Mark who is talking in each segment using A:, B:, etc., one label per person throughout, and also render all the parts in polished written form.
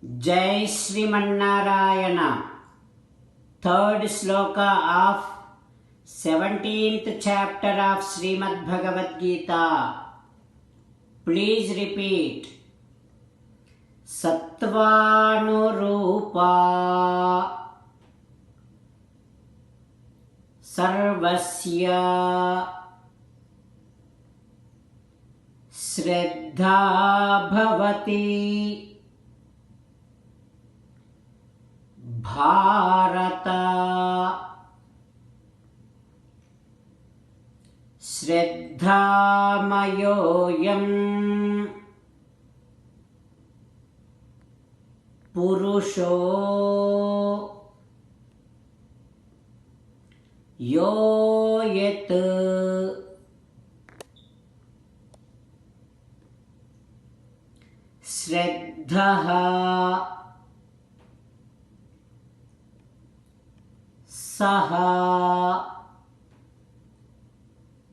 A: Jai Srimannarayana. Third sloka of 17th chapter of Srimad Bhagavad Gita. Please repeat. Sattvanurupa Sarvasya Shraddha Bhavati Bharata Shraddhamayoyam Purusho Yo Yet Shraddhaha Saha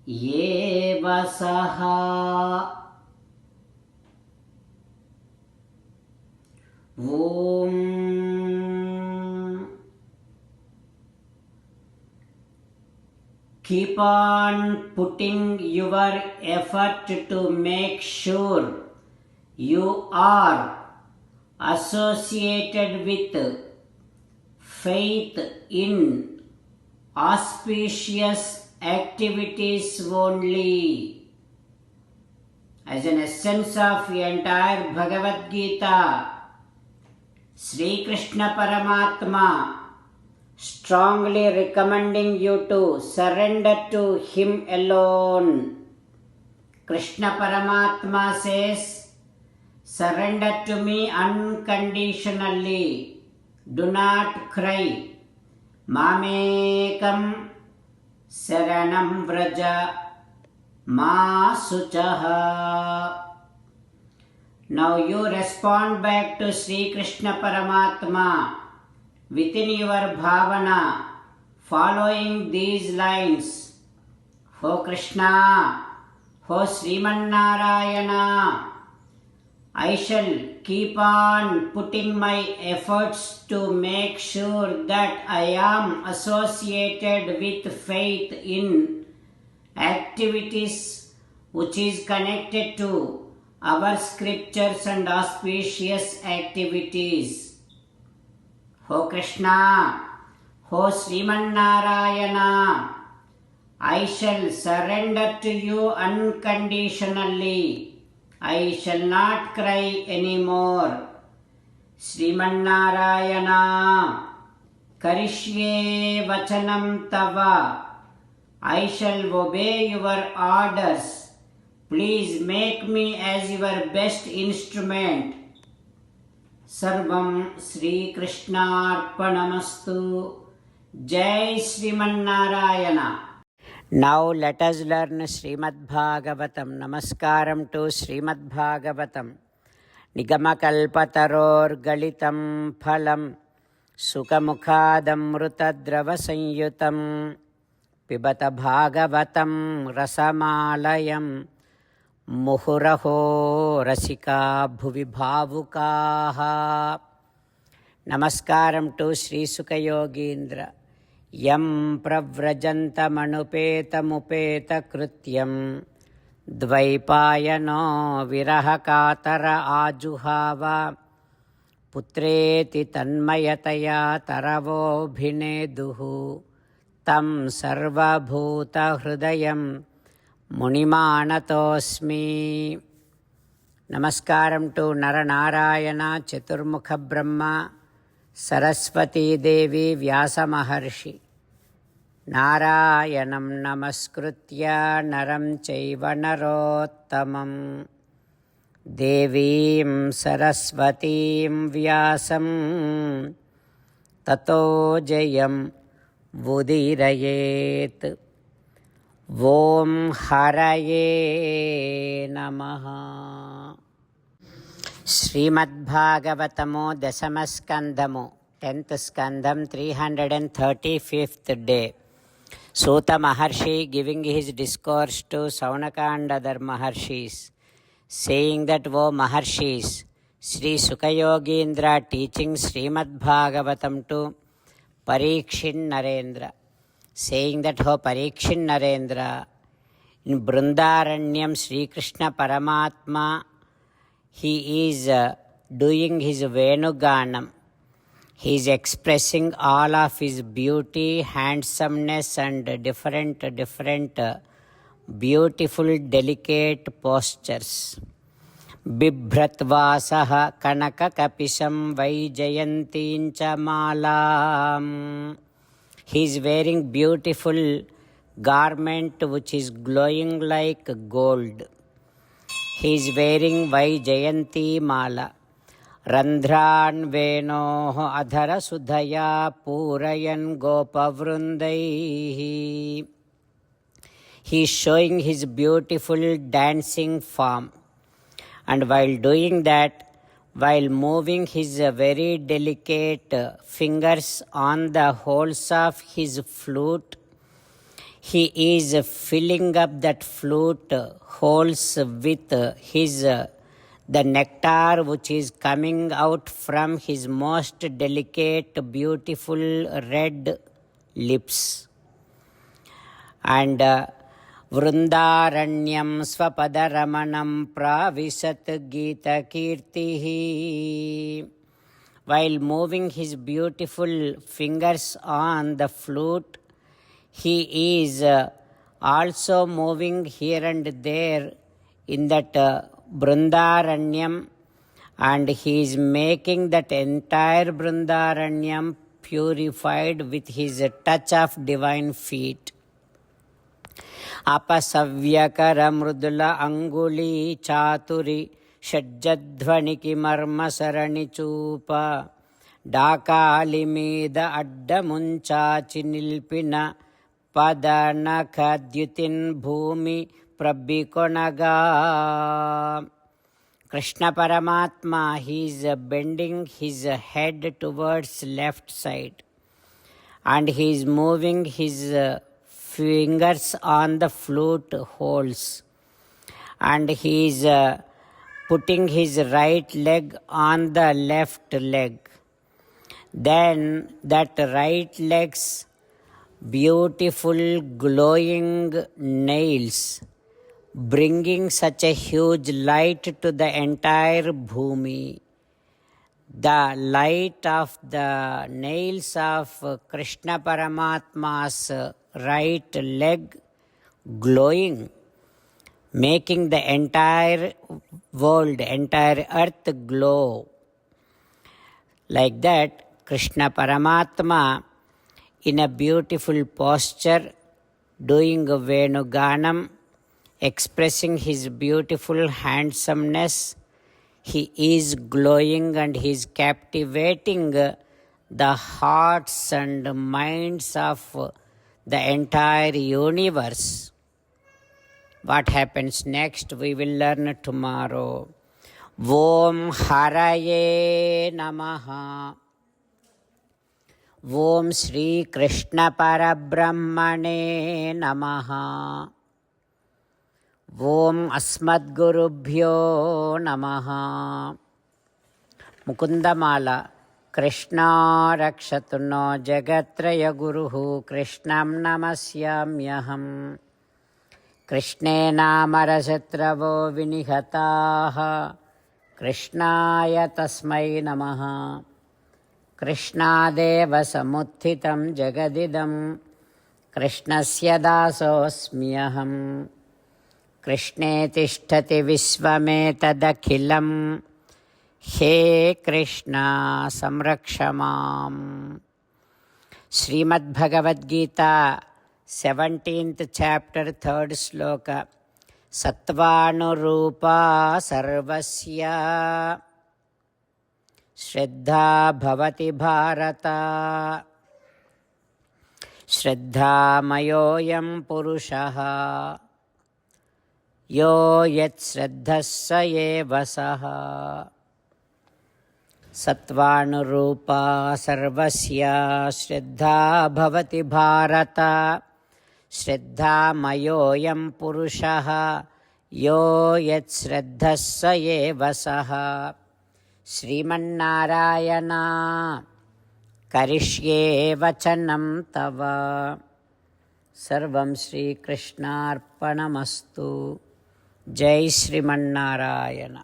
A: Yeva Saha Om. Keep on putting your effort to make sure you are associated with faith in auspicious activities only. As an essence of the entire Bhagavad Gita, Sri Krishna Paramatma strongly recommending you to surrender to Him alone. Krishna Paramatma says, surrender to me unconditionally. Do not cry. Mamekam saranam vraja ma suchaha. Now you respond back to Sri Krishna Paramatma within your bhavana, following these lines. O Krishna, O Srimannarayana, I shall keep on putting my efforts to make sure that I am associated with faith in activities which is connected to our scriptures and auspicious activities. O Krishna, O Srimannarayana, I shall surrender to you unconditionally. I shall not cry anymore. Srimannarayana, Karishye Vachanam Tava. I shall obey your orders. Please make me as your best instrument. Sarvam Sri Krishnarpanamastu. Jai Srimannarayana. Now let us learn Srimad Bhagavatam. Namaskaram to Srimad Bhagavatam. Nigamakalpataror galitam phalam Sukamukhadamrutadrava sanyutam Pibata Bhagavatam rasamalayam Muhuraho rasika bhuvi bhavukaha. Namaskaram to Sri Sukha Yogindra. Yam pravrajantamανupeta krutyam dvaipayano virahakatara ajuhava putreti tanmayataya taravo bhineduhu tam sarvabhuta hrudayam munimanatosmi. Namaskaram to Naranarayana Chaturmukha Brahma Saraswati Devi Vyasa Maharshi. Narayanam namaskritya naram chaiva narottamam Devim Saraswatim Vyasam Tato Jayam Vudirayet. Om Haraye Namaha. Srimad Bhagavatamo Dasamaskandamo 10th Skandam 335th day. Suta Maharshi giving his discourse to Saunaka and other Maharshis, saying that, O Maharshis, Sri Sukayogindra teaching Srimad Bhagavatam to Parikshit Narendra, saying that, "Ho Parikshit Narendra, in Brundaranyam Sri Krishna Paramatma, he is doing his Venuganam. He is expressing all of his beauty, handsomeness and different beautiful, delicate postures. Bibhratvasaha kanakakapisham vaijayantincha malam." He is wearing beautiful garment which is glowing like gold. He is wearing Vaijayanti mala. Randhran venoh adhara sudhaya purayan gopavrundaihi. He is showing his beautiful dancing form. And while doing that, while moving his very delicate fingers on the holes of his flute, he is filling up that flute holes with the nectar which is coming out from his most delicate, beautiful red lips. And Vrundaranyam Swapadaramanam Pravisat Gita Kirtihi. While moving his beautiful fingers on the flute, he is also moving here and there in that Brundaranyam, and he is making that entire Brundaranyam purified with his touch of divine feet. Apasavyakara mrudula anguli chaturi షడ్జధ్వనికి మర్మసరణి చూప డాకాలి మీద అడ్డముంచాచి నిల్పిన పదనఖద్యుతిన్ భూమి ప్రబ్బికొనగా. Krishna Paramatma, he is bending his head towards left side and he is moving his fingers on the flute holes, and he is putting his right leg on the left leg. Then that right leg's beautiful glowing nails, bringing such a huge light to the entire bhumi. The light of the nails of Krishna Paramatma's right leg glowing, making the entire world, entire earth glow. Like that, Krishna Paramatma, in a beautiful posture, doing a Venuganam, expressing his beautiful handsomeness, he is glowing and he is captivating the hearts and minds of the entire universe. What happens next, we will learn tomorrow. Om Haraye Namaha. Om Sri Krishna Parabrahmane Namaha. Om Asmadgurubhyo Namaha. Mukundamala. Krishna Rakshatu no Jagatraya Guruhu Krishnam Namasyamyaham. Krishnena Marasatravo Vinihataha Krishnaya Tasmai Namaha. Krishnadeva Samuthitam Jagadidam Krishnasya Dasosmyaham. Krishne Tishtati Visvametadakhilam. He Krishna Samrakshamam. Srimad Bhagavad Gita 17th chapter 3rd sloka. Sattvanurupa sarvasya Shraddha bhavati bharata. Shraddha mayoyam purushaha yo yat shraddhassa yevasaha. Sattvanurupa sarvasya Shraddha bhavati bharata. Shraddha mayoyam purushaha yo yat shraddhassa yevasaha. Srimannarayana కరిష్యే వచనం తవ. సర్వం శ్రీకృష్ణార్పణమస్తు. జై శ్రీమన్నారాయణ.